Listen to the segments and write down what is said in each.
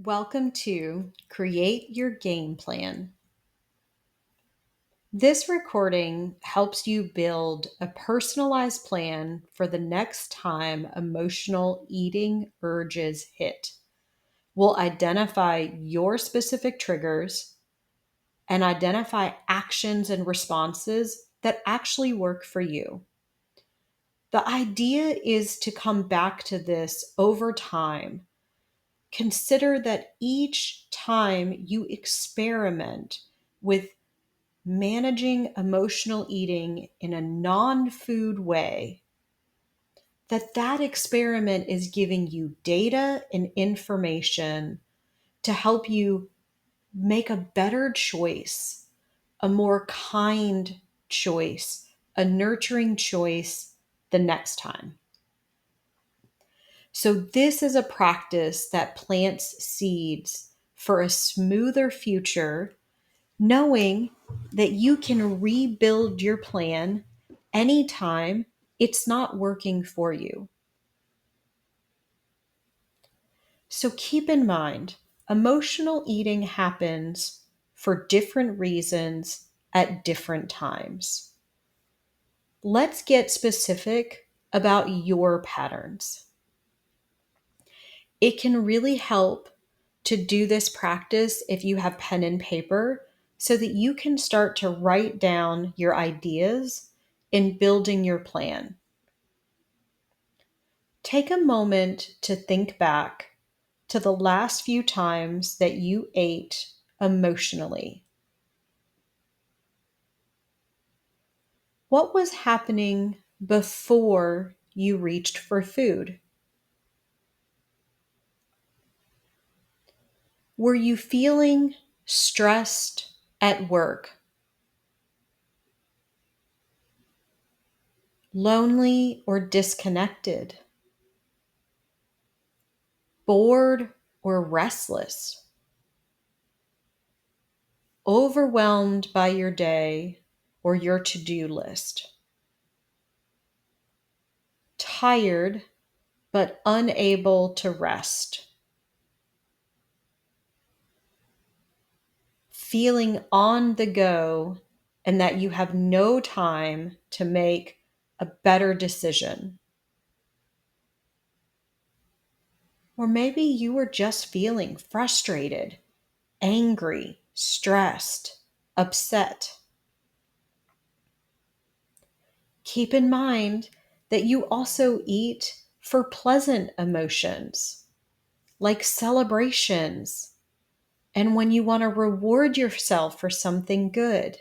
Welcome to Create Your Game Plan. This recording helps you build a personalized plan for the next time emotional eating urges hit. We'll identify your specific triggers and identify actions and responses that actually work for you. The idea is to come back to this over time. Consider that each time you experiment with managing emotional eating in a non-food way, that experiment is giving you data and information to help you make a better choice, a more kind choice, a nurturing choice the next time. So, this is a practice that plants seeds for a smoother future, knowing that you can rebuild your plan anytime it's not working for you. So, keep in mind, emotional eating happens for different reasons at different times. Let's get specific about your patterns. It can really help to do this practice if you have pen and paper so that you can start to write down your ideas in building your plan. Take a moment to think back to the last few times that you ate emotionally. What was happening before you reached for food? Were you feeling stressed at work, lonely or disconnected, bored or restless, overwhelmed by your day or your to-do list, tired but unable to rest, feeling on the go and that you have no time to make a better decision? Or maybe you were just feeling frustrated, angry, stressed, upset. Keep in mind that you also eat for pleasant emotions, like celebrations, and when you want to reward yourself for something good.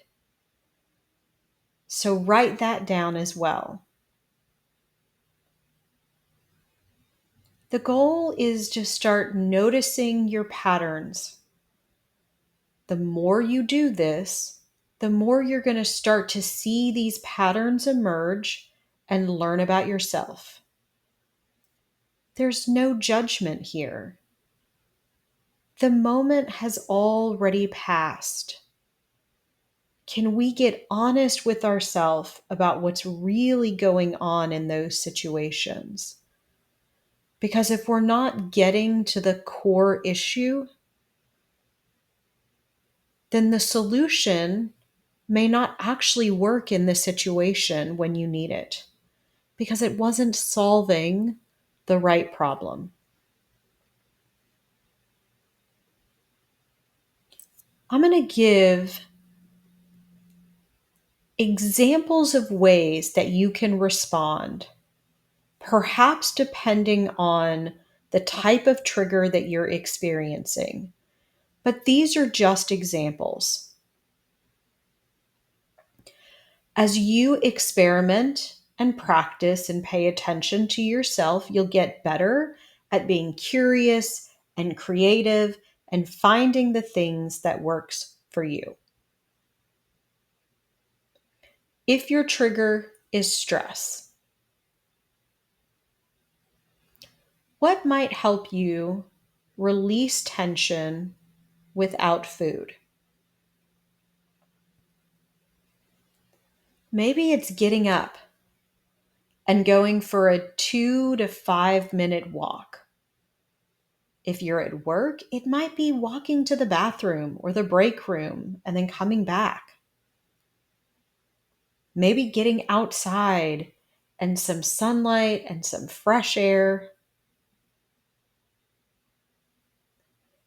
So write that down as well. The goal is to start noticing your patterns. The more you do this, the more you're going to start to see these patterns emerge and learn about yourself. There's no judgment here. The moment has already passed. Can we get honest with ourselves about what's really going on in those situations? Because if we're not getting to the core issue, then the solution may not actually work in the situation when you need it, because it wasn't solving the right problem. I'm going to give examples of ways that you can respond, perhaps depending on the type of trigger that you're experiencing. But these are just examples. As you experiment and practice and pay attention to yourself, you'll get better at being curious and creative and finding the things that works for you. If your trigger is stress, what might help you release tension without food? Maybe it's getting up and going for a 2 to 5 minute walk. If you're at work, it might be walking to the bathroom or the break room and then coming back. Maybe getting outside and some sunlight and some fresh air.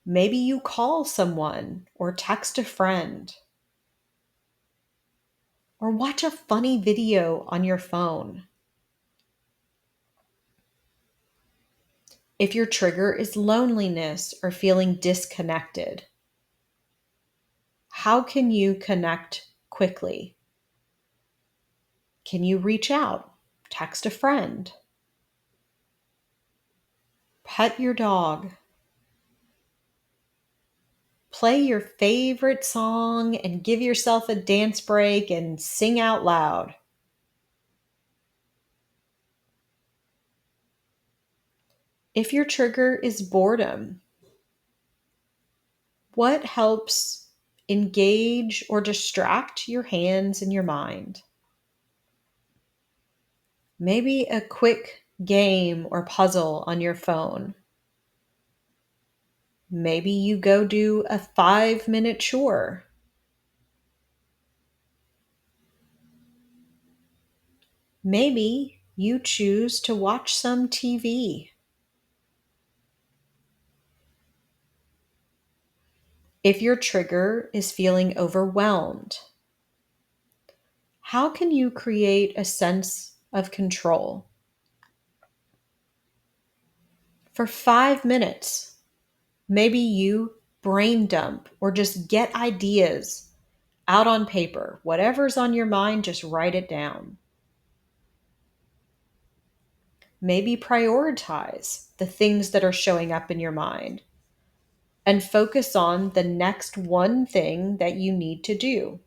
Maybe you call someone or text a friend or watch a funny video on your phone. If your trigger is loneliness or feeling disconnected, how can you connect quickly? Can you reach out, text a friend, pet your dog, play your favorite song and give yourself a dance break and sing out loud? If your trigger is boredom, what helps engage or distract your hands and your mind? Maybe a quick game or puzzle on your phone. Maybe you go do a 5-minute chore. Maybe you choose to watch some TV. If your trigger is feeling overwhelmed, how can you create a sense of control? For 5 minutes, maybe you brain dump or just get ideas out on paper. Whatever's on your mind, just write it down. Maybe prioritize the things that are showing up in your mind and focus on the next one thing that you need to do.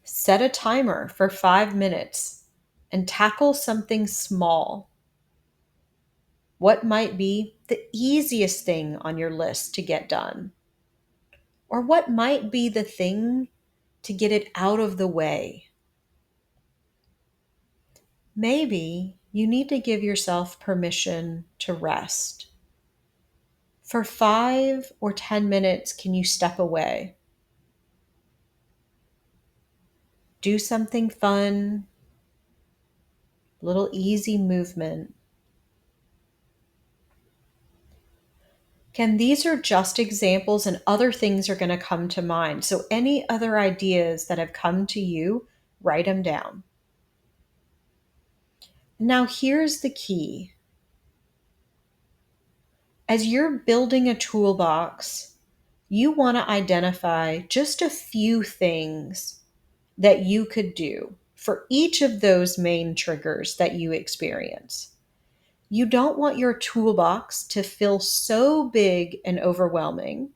Set a timer for 5 minutes and tackle something small. What might be the easiest thing on your list to get done? Or what might be the thing to get it out of the way? Maybe you need to give yourself permission to rest. For 5 or 10 minutes, can you step away? Do something fun, little easy movement. Can these are just examples and other things are going to come to mind. So any other ideas that have come to you, write them down. Now here's the key. As you're building a toolbox, you want to identify just a few things that you could do for each of those main triggers that you experience. You don't want your toolbox to feel so big and overwhelming.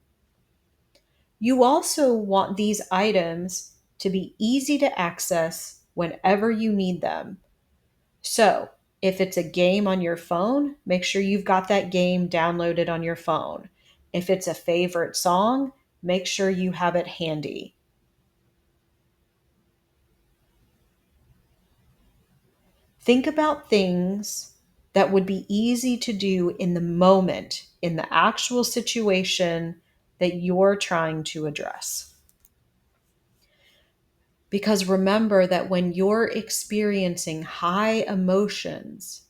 You also want these items to be easy to access whenever you need them. So, if it's a game on your phone, make sure you've got that game downloaded on your phone. If it's a favorite song, make sure you have it handy. Think about things that would be easy to do in the moment, in the actual situation that you're trying to address. Because remember that when you're experiencing high emotions,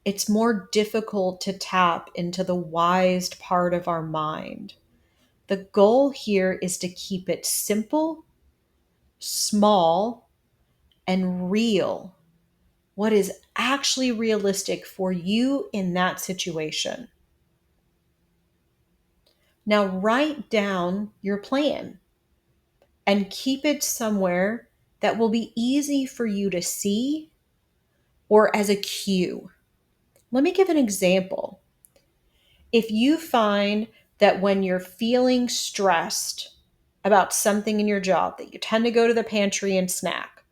it's more difficult to tap into the wise part of our mind. The goal here is to keep it simple, small, and real. What is actually realistic for you in that situation? Now, write down your plan and keep it somewhere that will be easy for you to see or as a cue. Let me give an example. If you find that when you're feeling stressed about something in your job, that you tend to go to the pantry and snack,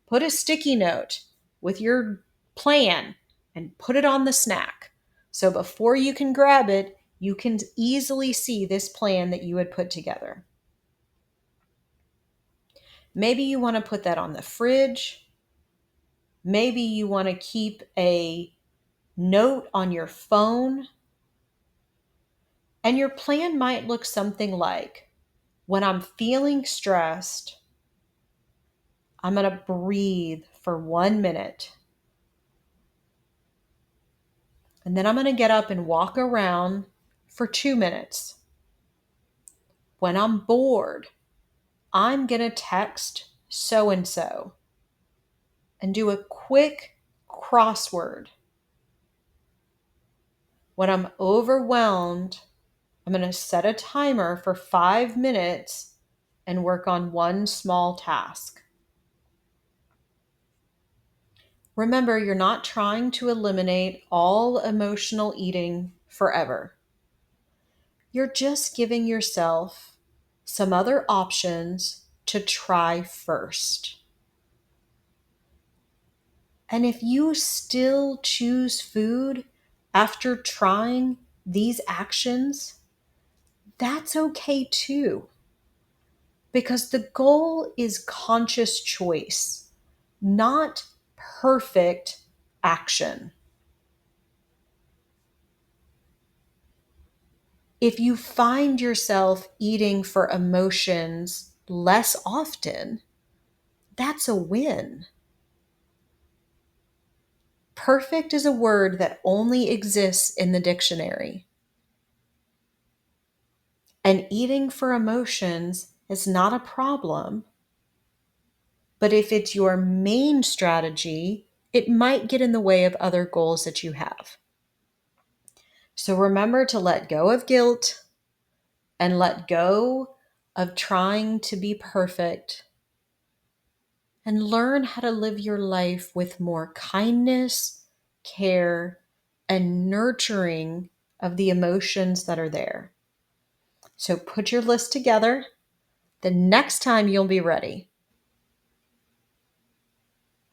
put a sticky note with your plan and put it on the snack. So before you can grab it, you can easily see this plan that you had put together. Maybe you want to put that on the fridge. Maybe you want to keep a note on your phone, and your plan might look something like, when I'm feeling stressed, I'm going to breathe for 1 minute. And then I'm going to get up and walk around for 2 minutes. When I'm bored, I'm going to text so and so and do a quick crossword. When I'm overwhelmed, I'm going to set a timer for 5 minutes and work on one small task. Remember, you're not trying to eliminate all emotional eating forever. You're just giving yourself some other options to try first. And if you still choose food after trying these actions, that's okay too. Because the goal is conscious choice, not perfect action. If you find yourself eating for emotions less often, that's a win. Perfect is a word that only exists in the dictionary. And eating for emotions is not a problem. But if it's your main strategy, it might get in the way of other goals that you have. So remember to let go of guilt and let go of trying to be perfect, and learn how to live your life with more kindness, care, and nurturing of the emotions that are there. So put your list together. The next time you'll be ready,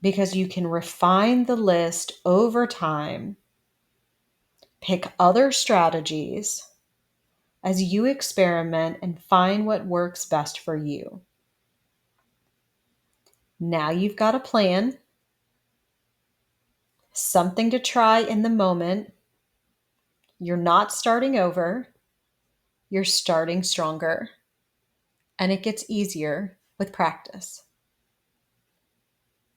because you can refine the list over time, pick other strategies as you experiment and find what works best for you. Now you've got a plan, something to try in the moment. You're not starting over, you're starting stronger, and it gets easier with practice.